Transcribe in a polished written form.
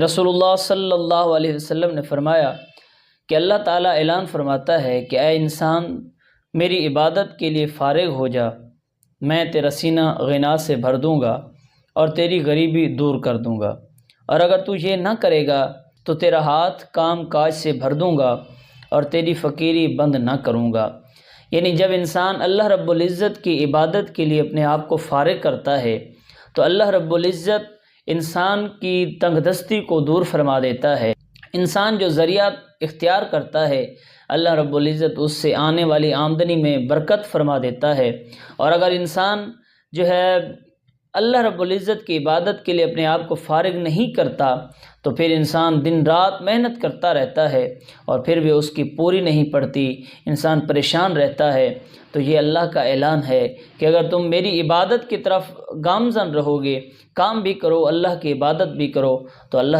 رسول اللہ صلی اللہ علیہ وسلم نے فرمایا کہ اللہ تعالیٰ اعلان فرماتا ہے کہ اے انسان، میری عبادت کے لیے فارغ ہو جا، میں تیرا سینہ غنا سے بھر دوں گا اور تیری غریبی دور کر دوں گا، اور اگر تو یہ نہ کرے گا تو تیرا ہاتھ کام کاج سے بھر دوں گا اور تیری فقیری بند نہ کروں گا۔ یعنی جب انسان اللہ رب العزت کی عبادت کے لیے اپنے آپ کو فارغ کرتا ہے تو اللہ رب العزت انسان کی تنگ دستی کو دور فرما دیتا ہے۔ انسان جو ذریعہ اختیار کرتا ہے، اللہ رب العزت اس سے آنے والی آمدنی میں برکت فرما دیتا ہے۔ اور اگر انسان جو ہے اللہ رب العزت کی عبادت کے لیے اپنے آپ کو فارغ نہیں کرتا تو پھر انسان دن رات محنت کرتا رہتا ہے اور پھر بھی اس کی پوری نہیں پڑتی، انسان پریشان رہتا ہے۔ تو یہ اللہ کا اعلان ہے کہ اگر تم میری عبادت کی طرف گامزن رہو گے، کام بھی کرو، اللہ کی عبادت بھی کرو، تو اللہ